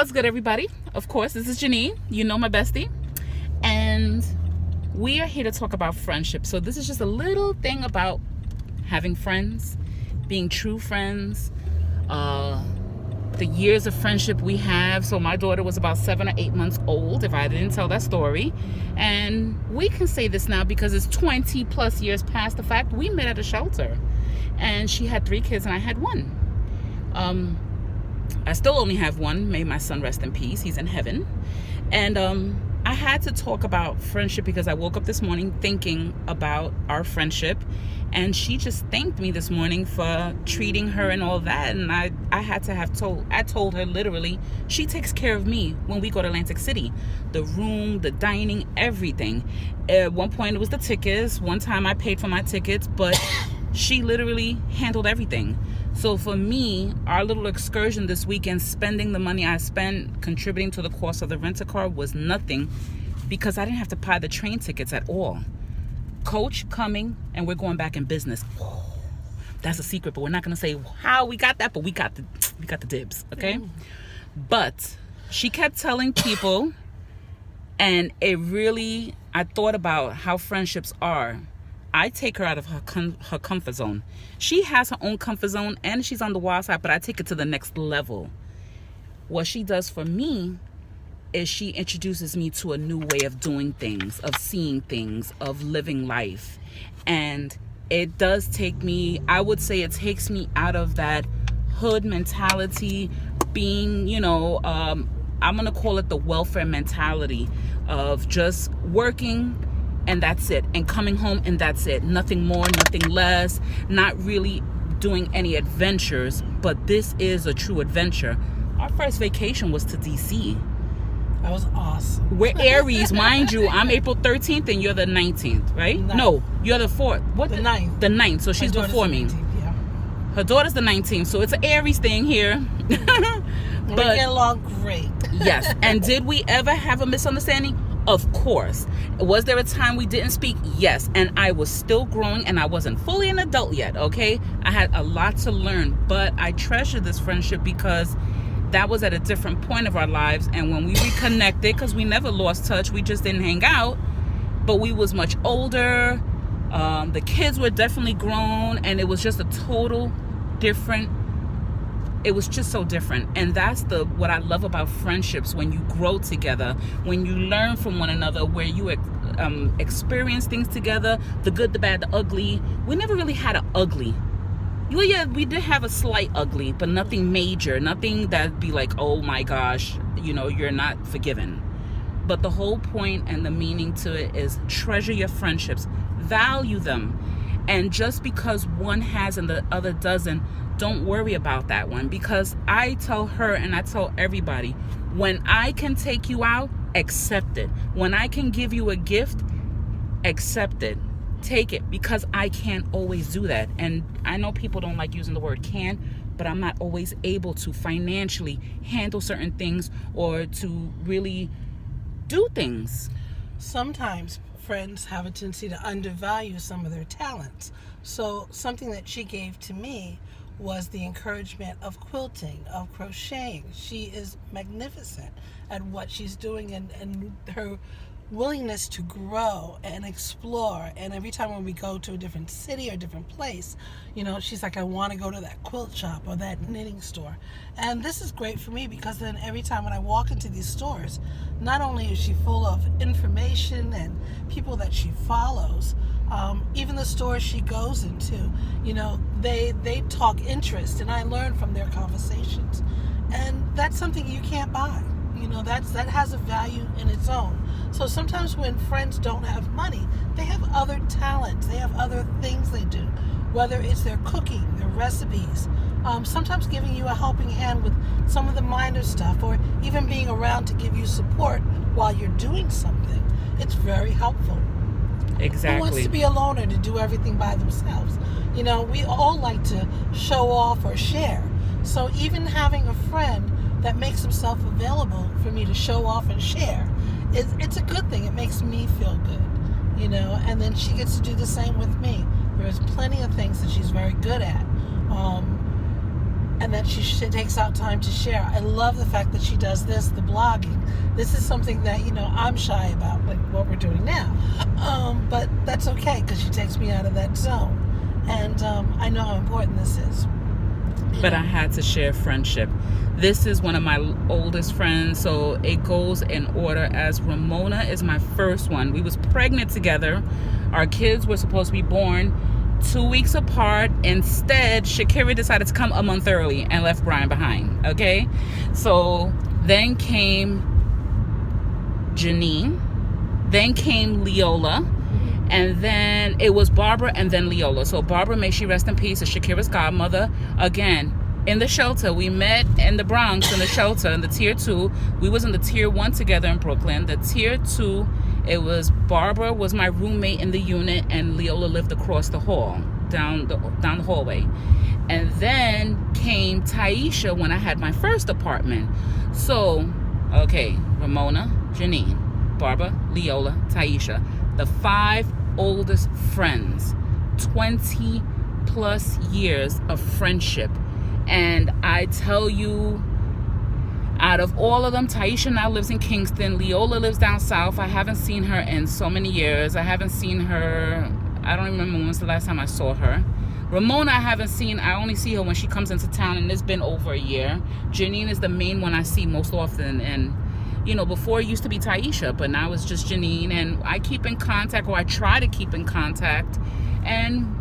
What's good, everybody? Of course, this is Janine. You know my bestie. And we are here to talk about friendship. So this is just a little thing about having friends, being true friends, the years of friendship we have. So my daughter was about 7 or 8 months old, if I didn't tell that story. And we can say this now because it's 20 plus years past the fact. We met at a shelter. And she had 3 kids and I had 1. I still only have 1. May my son rest in peace. He's in heaven. And I had to talk about friendship because I woke up this morning thinking about our friendship. And she just thanked me this morning for treating her and all that. And I told her literally, she takes care of me when we go to Atlantic City. The room, the dining, everything. At one point it was the tickets. One time I paid for my tickets, but she literally handled everything. So for me, our little excursion this weekend, spending the money I spent, contributing to the cost of the rent-a-car was nothing because I didn't have to buy the train tickets at all. Coach coming, and we're going back in business. That's a secret, but we're not going to say how we got that, but we got the dibs, okay? But she kept telling people, and I thought about how friendships are. I take her out of her comfort zone. She has her own comfort zone and she's on the wild side, but I take it to the next level. What she does for me is she introduces me to a new way of doing things, of seeing things, of living life. And it does take me, I would say it takes me out of that hood mentality, being, I'm going to call it the welfare mentality of just working and that's it, and coming home and that's it. Nothing more, nothing less, not really doing any adventures, but this is a true adventure. Our first vacation was to DC. That was awesome. We're Aries, mind you. I'm April 13th and you're the 19th, right? 9th. No, you're the 4th. What? The 9th. The 9th, so she's before me. 19th, yeah. Her daughter's the 19th, so it's an Aries thing here. We get along great. Yes, and did we ever have a misunderstanding? Of course. Was there a time we didn't speak? Yes. And I was still growing and I wasn't fully an adult yet, okay? I had a lot to learn, but I treasure this friendship because that was at a different point of our lives. And when we reconnected, because we never lost touch, we just didn't hang out, but we was much older. The kids were definitely grown and it was just a total different. It was just so different. And that's what I love about friendships, when you grow together, when you learn from one another, where you experience things together, the good, the bad, the ugly. We never really had an ugly. Yeah, we did have a slight ugly, but nothing major, nothing that'd be like, oh my gosh, you're not forgiven. But the whole point and the meaning to it is treasure your friendships, value them. And just because one has and the other doesn't, don't worry about that one, because I tell her and I tell everybody, when I can take you out, accept it. When I can give you a gift, accept it. Take it, because I can't always do that. And I know people don't like using the word can, but I'm not always able to financially handle certain things or to really do things. Sometimes friends have a tendency to undervalue some of their talents. So something that she gave to me was the encouragement of quilting, of crocheting. She is magnificent at what she's doing, and her willingness to grow and explore. And every time when we go to a different city or different place, she's like, I want to go to that quilt shop or that knitting store. And this is great for me because then every time when I walk into these stores, not only is she full of information and people that she follows, even the stores she goes into, they talk interest, and I learn from their conversations. And that's something you can't buy. That has a value in its own. So sometimes when friends don't have money, they have other talents. They have other things they do, whether it's their cooking, their recipes, sometimes giving you a helping hand with some of the minor stuff, or even being around to give you support while you're doing something. It's very helpful. Exactly. Who wants to be a loner to do everything by themselves? We all like to show off or share. So even having a friend that makes himself available for me to show off and share, it's a good thing. It makes me feel good, and then she gets to do the same with me. There's plenty of things that she's very good at. and that she takes out time to share. I love the fact that she does this, the blogging. This is something that, I'm shy about, like what we're doing now. But that's okay, because she takes me out of that zone. And I know how important this is. But I had to share friendship. This is one of my oldest friends, so it goes in order as Ramona is my first one. We was pregnant together. Our kids were supposed to be born 2 weeks apart. Instead, Shakira decided to come a month early and left Brian behind. Okay? So then came Janine. Then came Leola. And then it was Barbara and then Leola. So Barbara, may she rest in peace, is Shakira's godmother. Again, in the shelter. We met in the Bronx in the shelter in the tier 2. We was in the tier 1 together in Brooklyn. The tier 2, it was Barbara was my roommate in the unit, and Leola lived across the hall, down the hallway. And then came Taisha when I had my first apartment. So, okay, Ramona, Janine, Barbara, Leola, Taisha. The 5 oldest friends, 20 plus years of friendship. And I tell you, out of all of them, Taisha now lives in Kingston. Leola lives down south. I haven't seen her in so many years. I haven't seen her, I don't remember when was the last time I saw her. Ramona I haven't seen. I only see her when she comes into town, and it's been over a year. Janine is the main one I see most often, and before it used to be Taisha, but now it's just Janine, and I keep in contact, or I try to keep in contact. And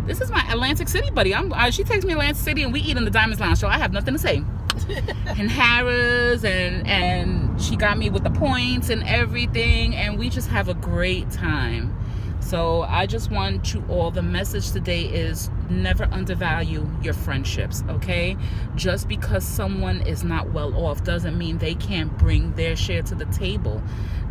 this is my Atlantic City buddy. She takes me to Atlantic City, and we eat in the Diamonds Lounge, so I have nothing to say. And Harrah's, and she got me with the points and everything, and we just have a great time. So I just want you all, the message today is never undervalue your friendships, okay? Just because someone is not well off doesn't mean they can't bring their share to the table.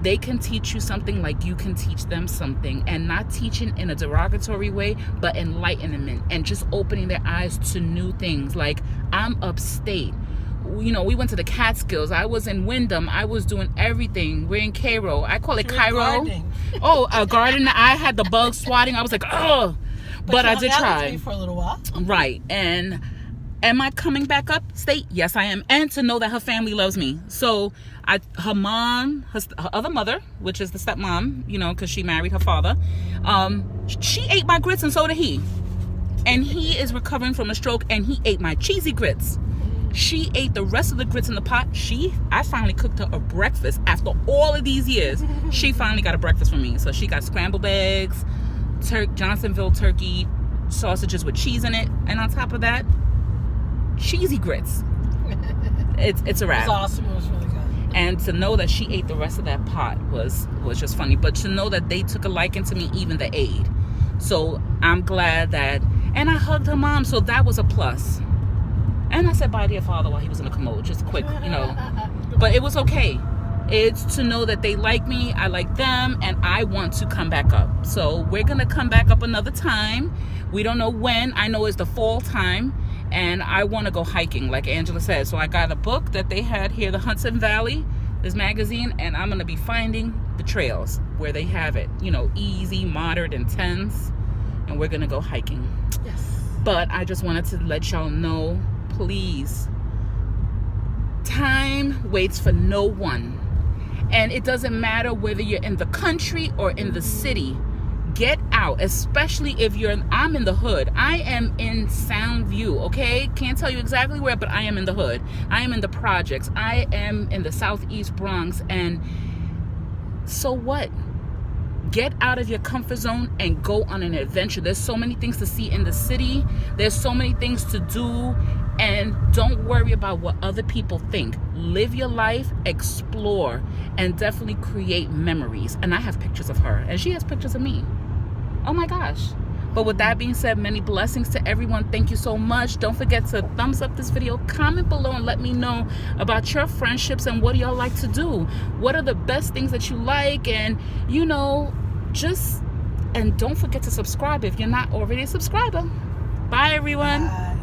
They can teach you something like you can teach them something, and not teaching in a derogatory way, but enlightenment and just opening their eyes to new things. Like, I'm upstate. We went to the Catskills. I was in Wyndham. I was doing everything. We're in Cairo. I call it Cairo. Oh, a garden. I had the bug swatting. I was like, oh, but I did try for a little while. Right. And am I coming back up state? Yes, I am. And to know that her family loves me. So her mom, her other mother, which is the stepmom, because she married her father, she ate my grits, and so did he. And he is recovering from a stroke, and he ate my cheesy grits. She ate the rest of the grits in the pot. I finally cooked her a breakfast after all of these years. She finally got a breakfast from me. So she got scrambled eggs, Johnsonville turkey, sausages with cheese in it, and on top of that, cheesy grits. It's a wrap. It was awesome. It was really good. And to know that she ate the rest of that pot was just funny. But to know that they took a liking to me, even the aide. So I'm glad that, and I hugged her mom, so that was a plus. And I said bye to your father while he was in the commode, just quick, But it was okay. It's to know that they like me, I like them, and I want to come back up. So we're going to come back up another time. We don't know when. I know it's the fall time, and I want to go hiking, like Angela said. So I got a book that they had here, the Hudson Valley, this magazine, and I'm going to be finding the trails where they have it. Easy, moderate, intense, and we're going to go hiking. Yes. But I just wanted to let y'all know, please, time waits for no one, and it doesn't matter whether you're in the country or in the city. Get out, especially if I'm in the hood. I am in Soundview, okay? Can't tell you exactly where, but I am in the hood. I am in the projects. I am in the Southeast Bronx, and so what? Get out of your comfort zone and go on an adventure. There's so many things to see in the city. There's so many things to do. And don't worry about what other people think. Live your life, explore, and definitely create memories. And I have pictures of her, and she has pictures of me. Oh my gosh. But with that being said, many blessings to everyone. Thank you so much. Don't forget to thumbs up this video, comment below, and let me know about your friendships and what y'all like to do. What are the best things that you like? And and don't forget to subscribe if you're not already a subscriber. Bye, everyone. Bye.